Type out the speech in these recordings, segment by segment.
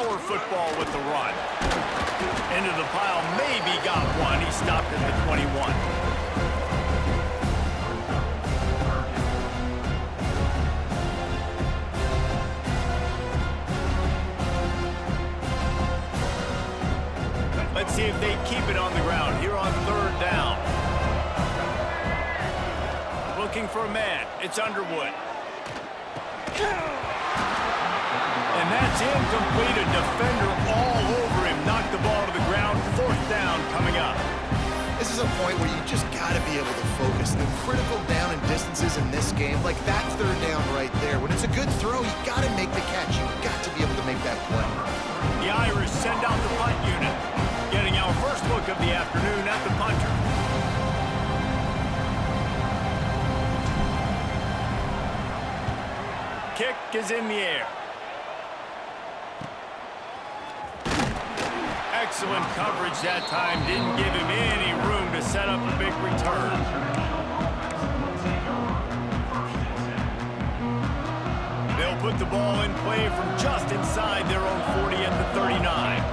power football with the run. Into the pile, maybe got one. He stopped at the 21. Let's see if they keep it on the ground here on third down. Looking for a man. It's Underwood. And that's incomplete. A defender all over him. Knocked the ball to the ground. Fourth down coming up. This is a point where you just got to be able to focus. The critical down and distances in this game, like that third down right there. When it's a good throw, you got to make the catch. You got to be able to make that play. The Irish send out the punt unit. Getting our first look of the afternoon at the punter. Kick is in the air. Excellent coverage that time. Didn't give him any room to set up a big return. They'll put the ball in play from just inside their own 40 at the 39.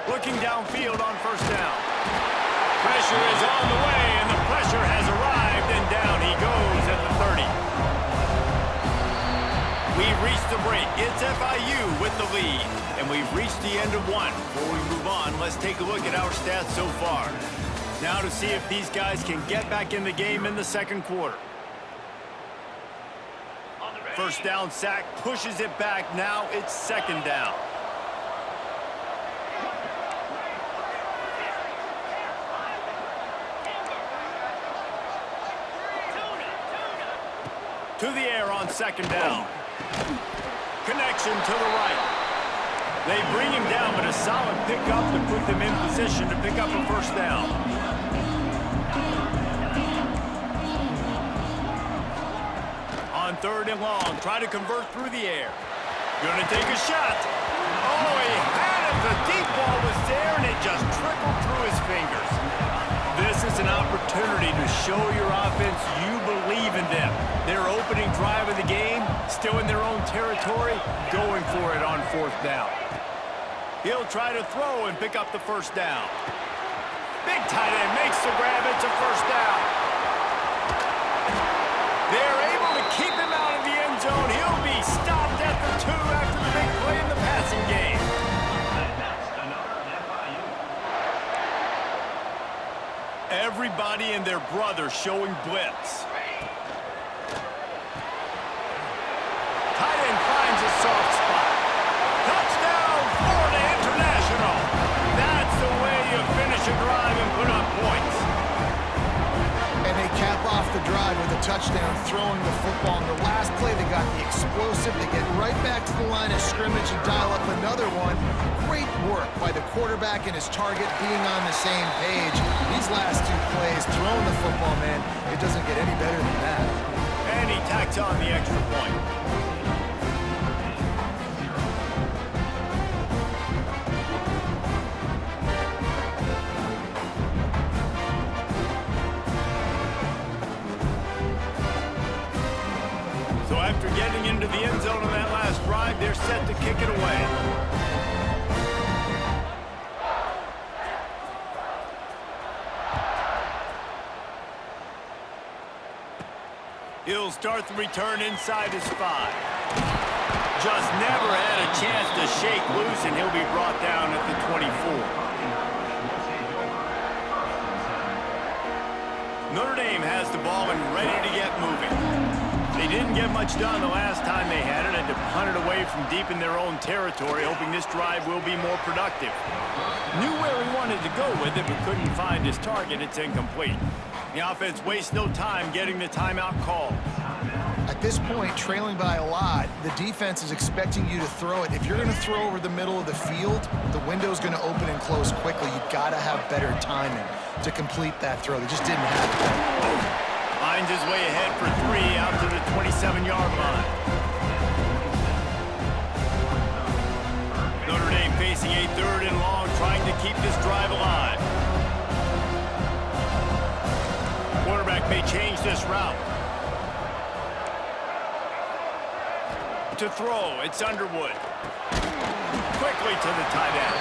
Looking downfield on first down. Pressure is on the way, and the pressure has arrived, and down he goes at the 30. We've reached the break. It's FIU with the lead, and we've reached the end of one. Before we move on, let's take a look at our stats so far. Now to see if these guys can get back in the game in the second quarter. First down sack, pushes it back. Now it's second down. To the air on second down. Connection to the right. They bring him down, but a solid pickup to put them in position to pick up a first down. On third and long, try to convert through the air. Gonna take a shot. Oh, he had it. The deep ball was there, and it just trickled through his fingers. This is an opportunity to show your offense you believe in them. Their opening drive of the game, still in their own territory, going for it on fourth down. He'll try to throw and pick up the first down. Big tight end makes the grab. It's a first down. They're able to keep him out of the end zone. He'll be stopped at the 2 after the big play in the passing game. Everybody and their brother showing blitz. Tight end finds a soft spot. Touchdown, Florida International. That's the way you finish a drive and put up points. And they cap off the drive with a touchdown, throwing the football. In the last play, they got the explosive. They get right back to the line of scrimmage and dial up another one. Great work by the quarterback and his target being on the same page. These last two plays, throwing the football, man, it doesn't get any better than that. And he tacks on the extra point. So after getting into the end zone on that last drive, they're set to kick it away. He'll start the return inside his 5. Just never had a chance to shake loose, and he'll be brought down at the 24. Notre Dame has the ball and ready to get moving. They didn't get much done the last time they had it, and to punt it away from deep in their own territory, hoping this drive will be more productive. Knew where he wanted to go with it, but couldn't find his target. It's incomplete. The offense wastes no time getting the timeout called. At this point, trailing by a lot, the defense is expecting you to throw it. If you're going to throw over the middle of the field, the window's going to open and close quickly. You've got to have better timing to complete that throw. They just didn't have it. Finds his way ahead for 3 out to the 27-yard line. Notre Dame facing a third and long, trying to keep this drive alive. Quarterback may this route. To throw, it's Underwood. Quickly to the tight end.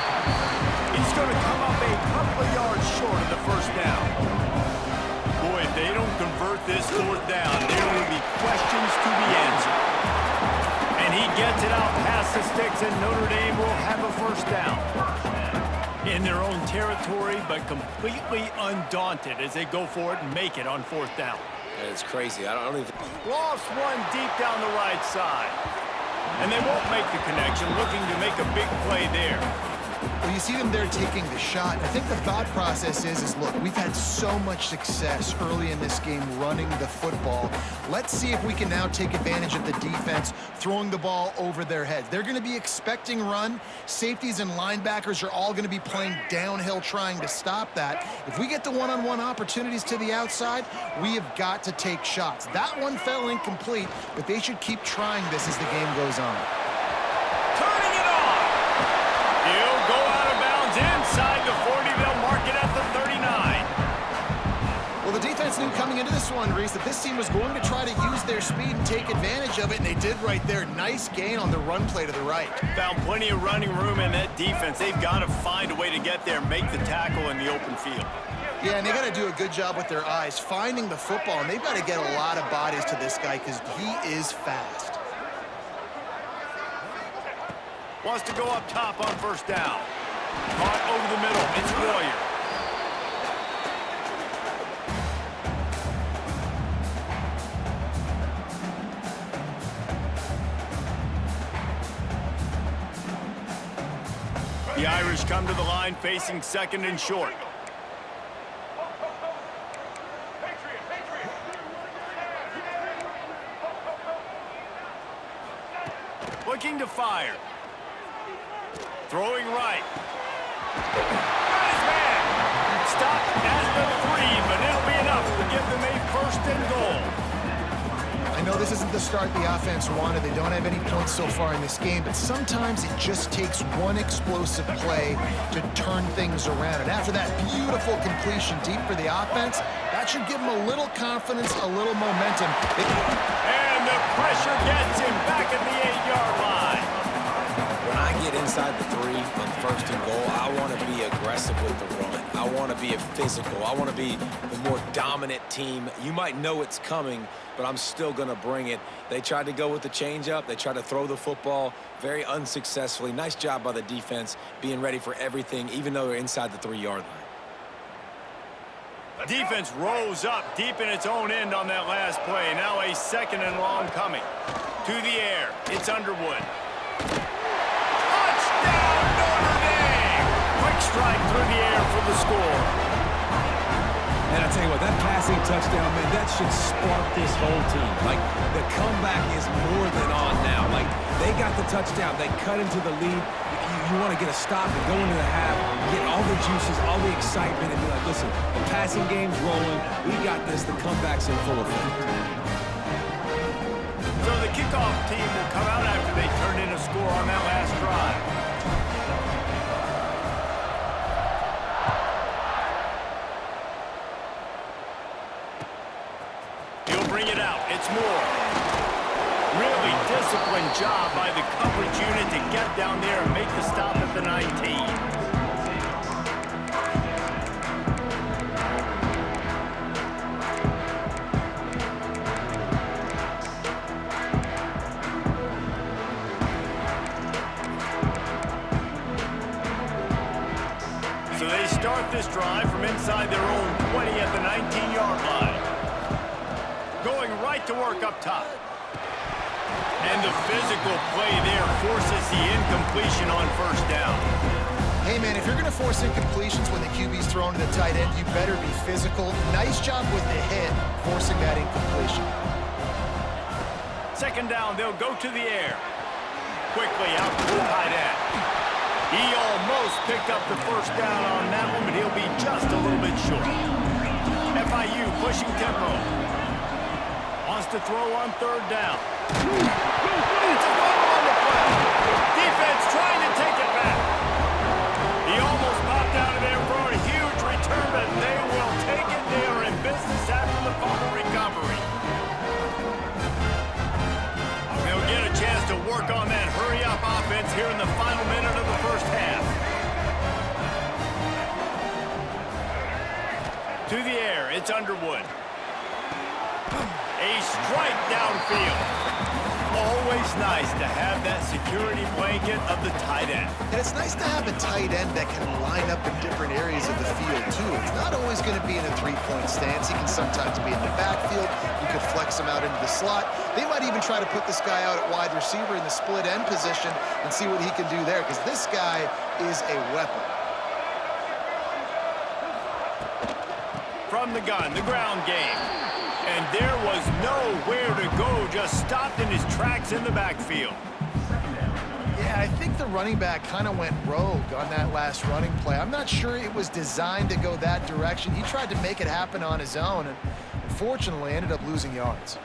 He's going to come up a couple of yards short of the first down. Boy, if they don't convert this fourth down, there will be questions to be answered. And he gets it out past the sticks, and Notre Dame will have a first down. In their own territory, but completely undaunted as they go for it and make it on fourth down. It's crazy. I don't even... Lost one deep down the right side. And they won't make the connection, looking to make a big play there. Well, you see them there taking the shot. I think the thought process is look, we've had so much success early in this game running the football. Let's see if we can now take advantage of the defense throwing the ball over their heads. They're going to be expecting run. Safeties and linebackers are all going to be playing downhill trying to stop that. If we get the one-on-one opportunities to the outside, we have got to take shots. That one fell incomplete, but they should keep trying this as the game goes on. Turning it on. He'll go out of bounds inside the 40. They'll mark it at the 39. Well, the defense knew coming into this one, Reese, that this team was going to try to use their speed and take advantage of it, and they did right there. Nice gain on the run play to the right. Found plenty of running room in that defense. They've got to find a way to get there and make the tackle in the open field. Yeah, and they got to do a good job with their eyes, finding the football, and they've got to get a lot of bodies to this guy because he is fast. Wants to go up top on first down. Caught over the middle. It's Royer. The Irish come to the line facing second and short. Looking to fire. Throwing right. Got his man. Stopped at the 3, but it'll be enough to give them a first and goal. I know this isn't the start the offense wanted. They don't have any points so far in this game, but sometimes it just takes one explosive play to turn things around. And after that beautiful completion deep for the offense, that should give them a little confidence, a little momentum. And the pressure gets him back at the 8-yard line. When I get inside the 3 on first and goal, I want to be aggressive with the run. I want to be a physical. I want to be the more dominant team. You might know it's coming, but I'm still going to bring it. They tried to go with the changeup. They tried to throw the football very unsuccessfully. Nice job by the defense being ready for everything, even though they're inside the 3-yard line. Defense rose up deep in its own end on that last play. Now a second and long coming. To the air. It's Underwood. Touchdown, Notre Dame! Quick strike through the air for the score. And I tell you what, that passing touchdown, man, that should spark this whole team. Like, the comeback is more than on now. Like, they got the touchdown. They cut into the lead. You want to get a stop and go into the half, get all the juices, all the excitement, and be like, listen, the passing game's rolling. We got this. The comeback's in full effect. So the kickoff team will come out after they turn in a score on that last drive. He'll bring it out. It's Moore. Really disciplined job by the coverage unit to get down there and make the stop at the 19. So they start this drive from inside their own 20 at the 19-yard line. Going right to work up top. And the physical play there forces the incompletion on first down. Hey, man, if you're going to force incompletions when the QB's thrown to the tight end, you better be physical. Nice job with the hit, forcing that incompletion. Second down, they'll go to the air. Quickly out to the tight end. He almost picked up the first down on that one, but he'll be just a little bit short. FIU pushing tempo. Wants to throw on third down. It's a fumble on the play. Defense trying to take it back. He almost popped out of there for a huge return, but they will take it. They are in business after the fumble recovery. To the air, it's Underwood. A strike downfield. Always nice to have that security blanket of the tight end. And it's nice to have a tight end that can line up in different areas of the field, too. It's not always going to be in a three-point stance. He can sometimes be in the backfield. You could flex him out into the slot. They might even try to put this guy out at wide receiver in the split end position and see what he can do there, because this guy is a weapon. From the gun, the ground game. And there was nowhere to go, just stopped in his tracks in the backfield. Yeah, I think the running back kind of went rogue on that last running play. I'm not sure it was designed to go that direction. He tried to make it happen on his own, and unfortunately ended up losing yards.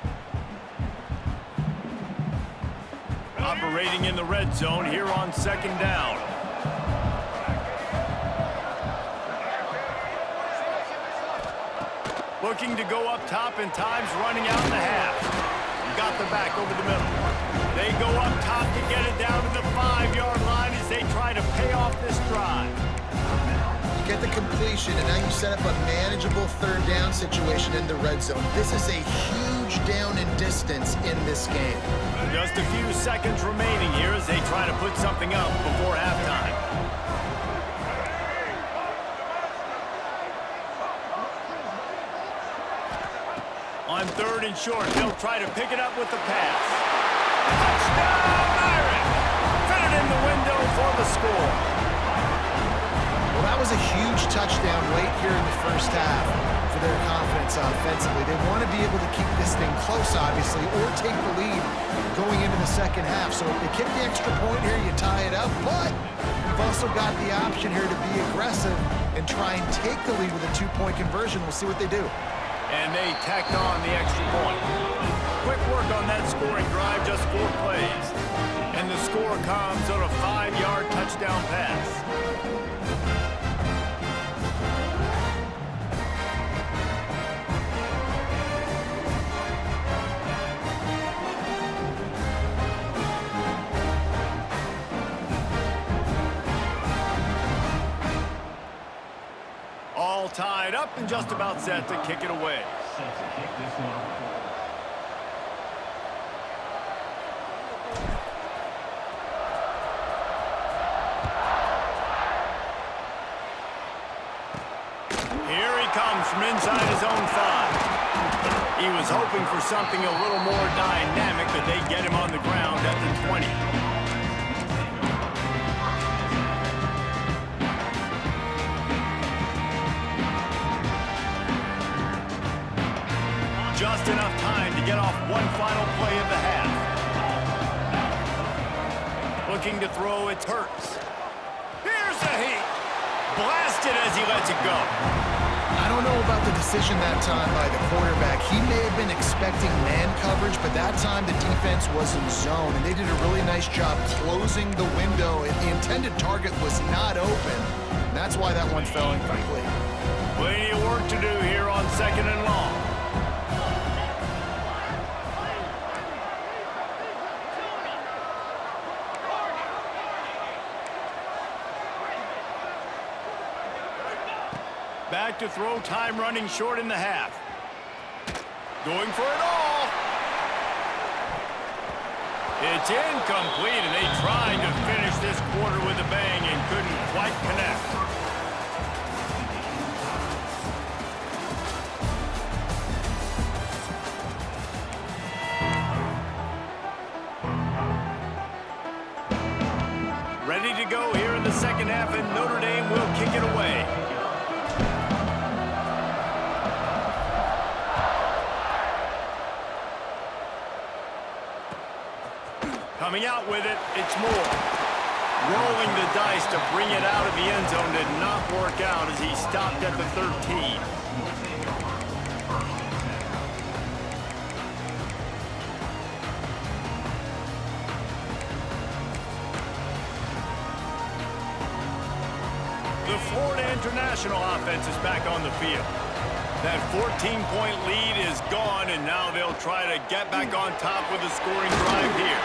Operating in the red zone here on second down. Looking to go up top, and time's running out in the half. Got the back over the middle. They go up top to get it down to the 5-yard line as they try to pay off this drive. You get the completion, and now you set up a manageable third down situation in the red zone. This is a huge down in distance in this game. Just a few seconds remaining here as they try to put something up before halftime. On third and short, they'll try to pick it up with the pass. Touchdown, Myron! Fit it in the window for the score. Well, that was a huge touchdown late here in the first half for their confidence offensively. They want to be able to keep this thing close, obviously, or take the lead going into the second half. So if they kick the extra point here, you tie it up. But you've also got the option here to be aggressive and try and take the lead with a two-point conversion. We'll see what they do. And they tacked on the extra point. Quick work on that scoring drive, just 4 plays. And the score comes on a 5-yard touchdown pass. All tied up and just about set to kick it away. Here he comes from inside his own 5. He was hoping for something a little more dynamic, but they get him on the ground at the 20. Just enough time to get off one final play of the half. Looking to throw, it's Hurts. Here's a heat. Blasted as he lets it go. I don't know about the decision that time by the quarterback. He may have been expecting man coverage, but that time the defense was in zone, and they did a really nice job closing the window. The intended target was not open, and that's why that one fell incomplete. Plenty of work to do here on second and long. Back to throw, time running short in the half. Going for it all. It's incomplete, and they tried to finish this quarter with a bang and couldn't quite connect. Ready to go here in the second half, and Notre Dame will kick it away. Coming out with it, it's Moore. Rolling the dice to bring it out of the end zone did not work out as he stopped at the 13. The Florida International offense is back on the field. That 14-point lead is gone, and now they'll try to get back on top with a scoring drive here.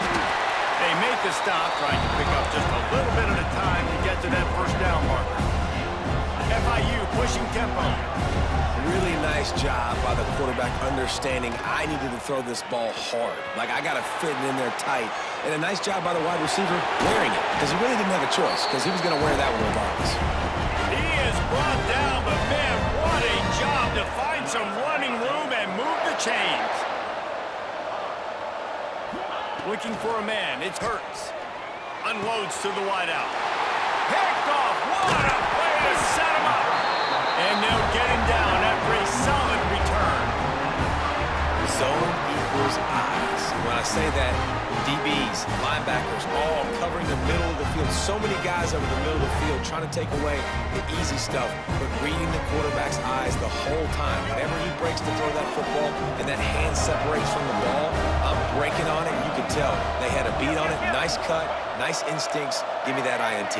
They make the stop, trying to pick up just a little bit at a time to get to that first down marker. FIU pushing tempo. Really nice job by the quarterback understanding I needed to throw this ball hard. Like, I got to fit it in there tight. And a nice job by the wide receiver wearing it, because he really didn't have a choice, because he was going to wear that one regardless. He is brought down, but man, what a job to find some running room and move the chains. Looking for a man, it's Hurts. Unloads to the wideout. Picked off, what a play to set him up. And they'll get him down after a solid return. Zone equals eyes. When I say that, DBs, linebackers, all covering the middle of the field. So many guys over the middle of the field trying to take away the easy stuff, but reading the quarterback's eyes the whole time. Whenever he breaks to throw that football and that hand separates from the ball, I'm breaking on it. You can tell they had a beat on it. Nice cut, nice instincts. Give me that INT.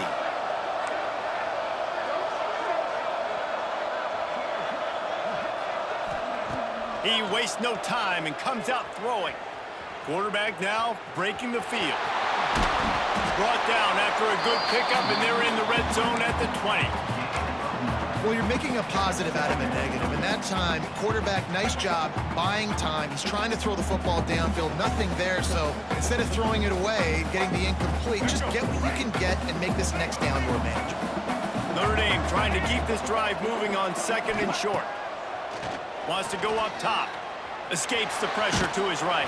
He wastes no time and comes out throwing. Quarterback now breaking the field. Brought down after a good pickup, and they're in the red zone at the 20. Well, you're making a positive out of a negative. And that time, quarterback, nice job buying time. He's trying to throw the football downfield. Nothing there, so instead of throwing it away, getting the incomplete, just get what you can get and make this next down more manageable. Notre Dame trying to keep this drive moving on 2nd and short. Wants to go up top. Escapes the pressure to his right.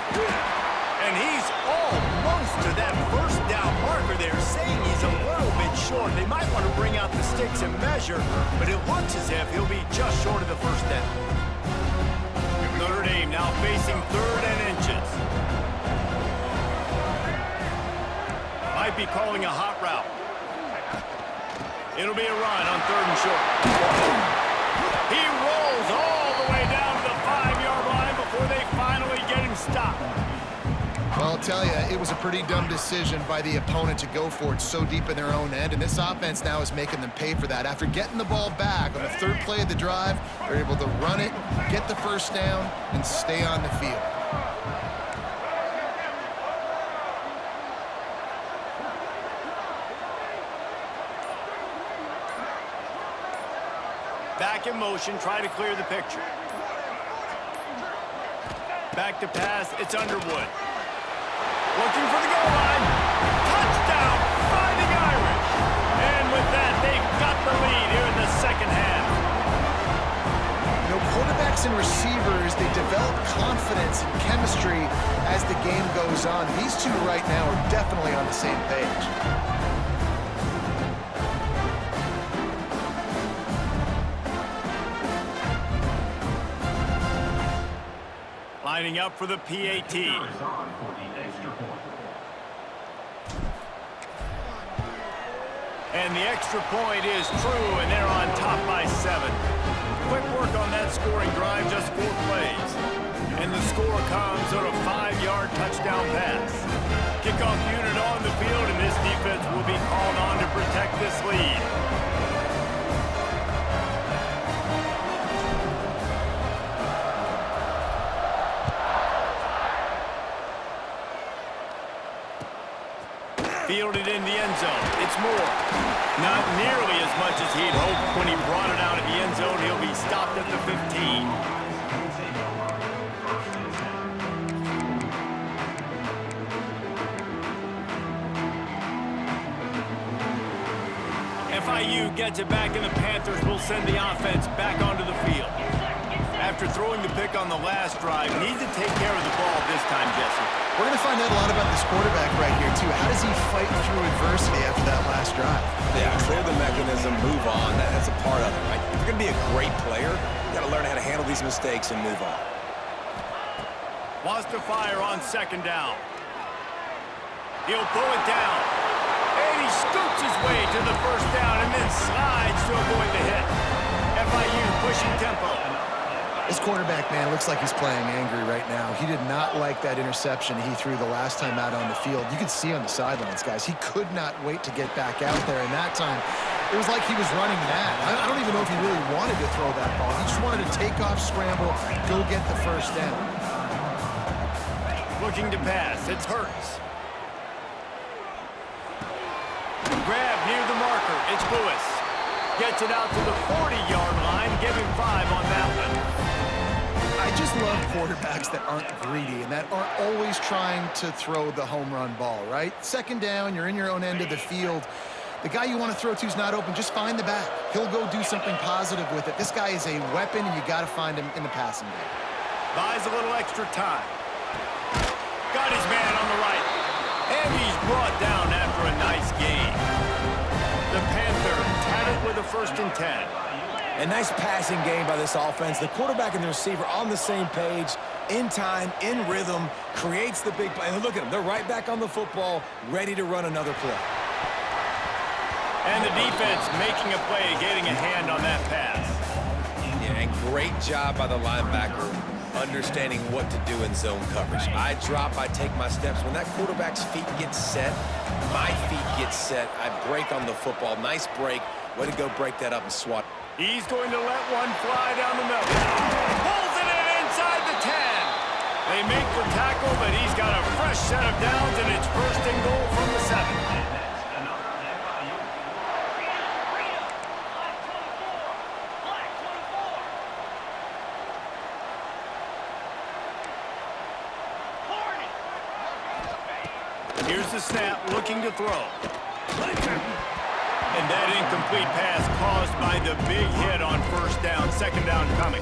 And he's almost to that first down marker there, saying he's a little bit short. They might want to bring out the sticks and measure, but it looks as if he'll be just short of the first down. Notre Dame now facing 3rd and inches. Might be calling a hot route. It'll be a run on 3rd and short. He rolls all the way down to the 5-yard line before they finally get him stopped. Well, I'll tell you, it was a pretty dumb decision by the opponent to go for it so deep in their own end, and this offense now is making them pay for that. After getting the ball back on the 3rd play of the drive, they're able to run it, get the first down, and stay on the field. Back in motion, try to clear the picture. Back to pass, it's Underwood. Looking for the goal line. Touchdown, Fighting Irish. And with that, they've got the lead here in the 2nd half. You know, quarterbacks and receivers, they develop confidence and chemistry as the game goes on. These two right now are definitely on the same page. Lining up for the PAT. And the extra point is true, and they're on top by 7. Quick work on that scoring drive, just 4 plays. And the score comes on a 5-yard touchdown pass. Kickoff unit on the field, and this defense will be called on to protect this lead. Fielded in the end zone. It's Moore. Not nearly as much as he'd hoped when he brought it out of the end zone. He'll be stopped at the 15. FIU gets it back, and the Panthers will send the offense back onto the field. After throwing the pick on the last drive, need to take care of the ball this time, Jesse. We're going to find out a lot about this quarterback right here, too. How does he fight through adversity after that last drive? Yeah, clear the mechanism, move on. That's a part of it, right? If you're going to be a great player, you got to learn how to handle these mistakes and move on. Wants to fire on 2nd down. He'll pull it down. And he scoots his way to the first down and then slides to avoid the hit. FIU pushing tempo. This quarterback, man, looks like he's playing angry right now. He did not like that interception he threw the last time out on the field. You could see on the sidelines, guys, he could not wait to get back out there. And that time, it was like he was running mad. I don't even know if he really wanted to throw that ball. He just wanted to take off, scramble, go get the first down. Looking to pass. It's Hurts. Grab near the marker. It's Lewis. Gets it out to the 40-yard line. Give him 5 on that one. I just love quarterbacks that aren't greedy and that aren't always trying to throw the home run ball, right? Second down, you're in your own end of the field. The guy you want to throw to is not open. Just find the back. He'll go do something positive with it. This guy is a weapon, and you got to find him in the passing game. Buys a little extra time. Got his man on the right. And he's brought down after a nice gain. The Panthers had it with a 1st and 10. A nice passing game by this offense. The quarterback and the receiver on the same page, in time, in rhythm, creates the big play. And look at them. They're right back on the football, ready to run another play. And the defense making a play, getting a hand on that pass. Yeah, and great job by the linebacker understanding what to do in zone coverage. I drop, I take my steps. When that quarterback's feet get set, my feet get set, I break on the football. Nice break. Way to go break that up and swat. He's going to let one fly down the middle. Pulls it in inside the 10. They make the tackle, but he's got a fresh set of downs, and it's 1st and goal from the 7. Here's the snap, looking to throw. And that incomplete pass caused by the big hit on 1st down, 2nd down coming.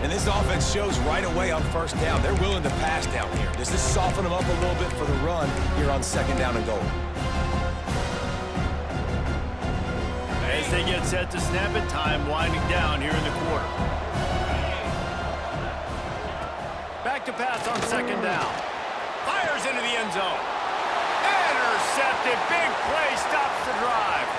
And this offense shows right away on 1st down. They're willing to pass down here. Does this soften them up a little bit for the run here on 2nd down and goal? As they get set to snap it, time winding down here in the quarter. Back to pass on 2nd down. Fires into the end zone. Intercepted. Big play stops the drive.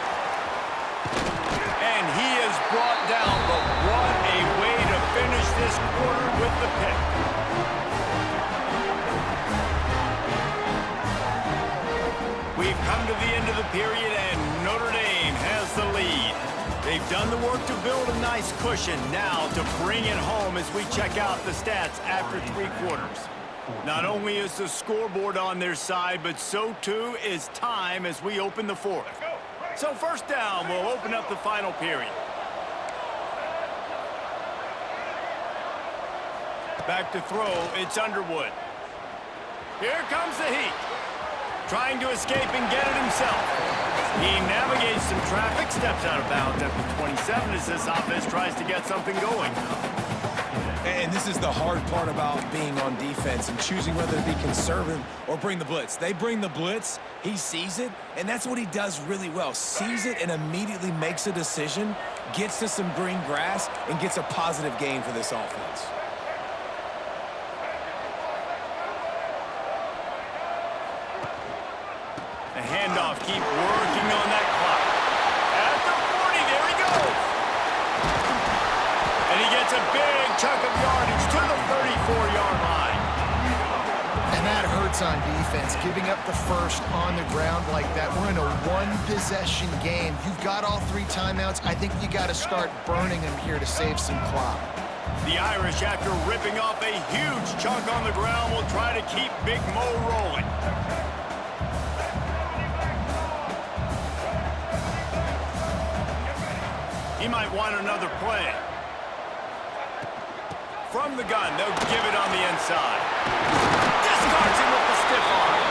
And he is brought down, but what a way to finish this quarter with the pick. We've come to the end of the period, and Notre Dame has the lead. They've done the work to build a nice cushion. Now to bring it home as we check out the stats after 3 quarters. Not only is the scoreboard on their side, but so too is time as we open the 4th. So 1st down will open up the final period. Back to throw, it's Underwood. Here comes the heat. Trying to escape and get it himself. He navigates some traffic, steps out of bounds at the 27 as this offense tries to get something going. And this is the hard part about being on defense and choosing whether to be conservative or bring the blitz. They bring the blitz, he sees it, and that's what he does really well. Sees it and immediately makes a decision, gets to some green grass, and gets a positive gain for this offense. The handoff, keep working on that clock. At the 40, there he goes. And he gets a big chunk of yardage to the 34-yard line. And that hurts on defense, giving up the 1st on the ground like that. We're in a 1-possession game. You've got all 3 timeouts. I think you got to start burning them here to save some clock. The Irish, after ripping off a huge chunk on the ground, will try to keep Big Mo rolling. He might want another play. From the gun, they'll give it on the inside. Discards him with the stiff arm.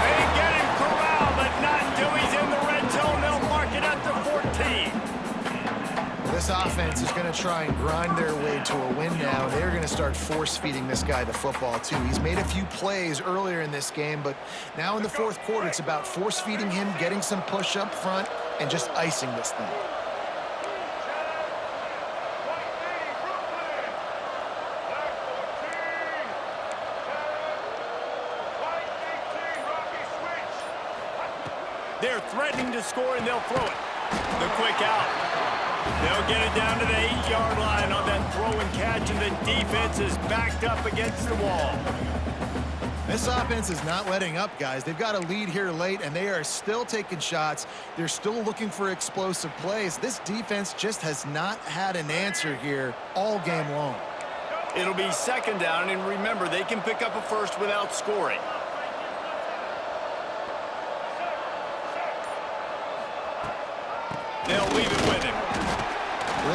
They get him corralled, but not until he's in the red zone. They'll mark it at the 14. This offense is going to try and grind their way to a win now. They're going to start force-feeding this guy the football, too. He's made a few plays earlier in this game, but now in the 4th quarter, it's about force-feeding him, getting some push up front, and just icing this thing. They're threatening to score, and they'll throw it. The quick out. They'll get it down to the 8-yard line on that throw and catch, and the defense is backed up against the wall. This offense is not letting up, guys. They've got a lead here late, and they are still taking shots. They're still looking for explosive plays. This defense just has not had an answer here all game long. It'll be 2nd down, and remember, they can pick up a 1st without scoring. They'll leave it with him.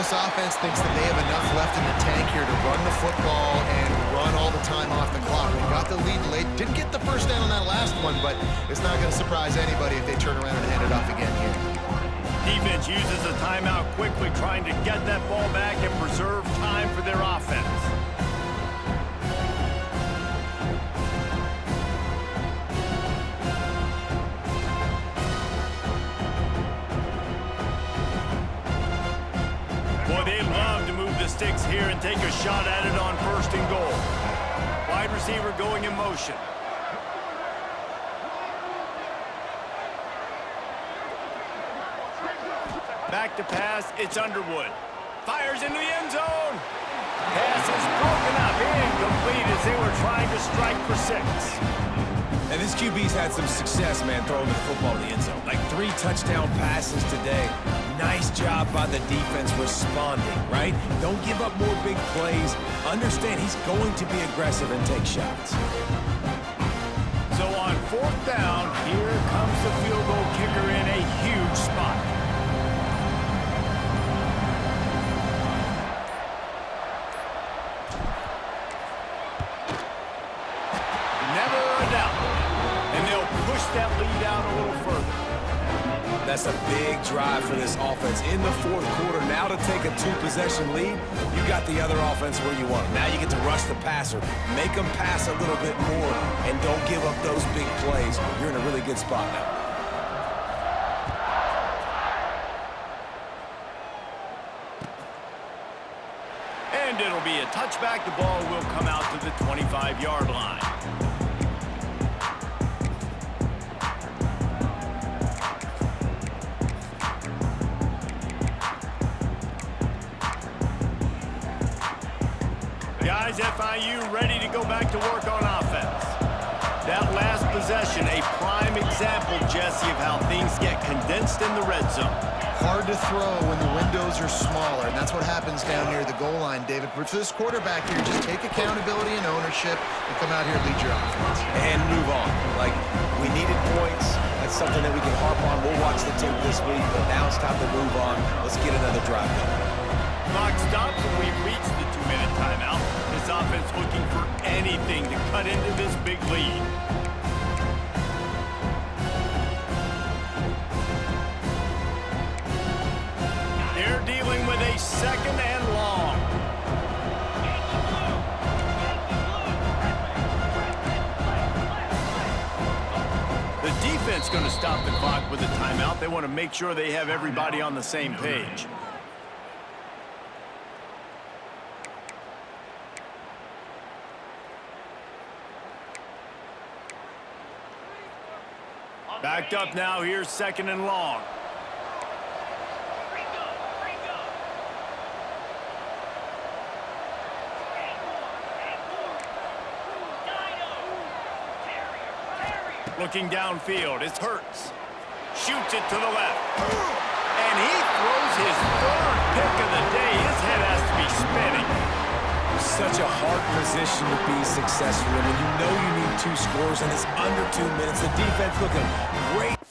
this offense thinks that they have enough left in the tank here to run the football and run all the time off the clock. They got the lead late. Didn't get the first down on that last one, but it's not going to surprise anybody if they turn around and hand it off again here. Defense uses a timeout quickly, trying to get that ball back and preserve time for their offense. Boy, they love to move the sticks here and take a shot at it on 1st and goal. Wide receiver going in motion. Back to pass, it's Underwood. Fires into the end zone. Pass is broken up, incomplete as they were trying to strike for 6. And this QB's had some success, man, throwing the football in the end zone. Like 3 touchdown passes today. Nice job by the defense responding, right? Don't give up more big plays. Understand he's going to be aggressive and take shots. So on 4th down, here comes the field goal kicker in a huge spot. Never a doubt. And they'll push that lead out a little further. That's a big drive for this offense in the 4th quarter. Now to take a 2-possession lead, you got the other offense where you want them. Now you get to rush the passer, make them pass a little bit more, and don't give up those big plays. You're in a really good spot now. And it'll be a touchback. The ball will come out to the 25-yard line. Guys, FIU ready to go back to work on offense. That last possession, a prime example, Jesse, of how things get condensed in the red zone. Hard to throw when the windows are smaller, and that's what happens down near the goal line, David. But for this quarterback here, just take accountability and ownership and come out here and lead your offense. And move on. Like, we needed points. That's something that we can harp on. We'll watch the tape this week, but now it's time to move on. Let's get another drive going. Clock stops and we've reached the 2-minute timeout. This offense looking for anything to cut into this big lead. They're dealing with a 2nd and long. The defense going to stop the clock with a timeout. They want to make sure they have everybody on the same page. Backed up now, here's 2nd and long. Looking downfield, it's Hurts. Shoots it to the left. And he throws his 3rd pick of the day. His head has to be spinning. Such a hard position to be successful in when you know you need 2 scores and it's under 2 minutes. The defense looking great.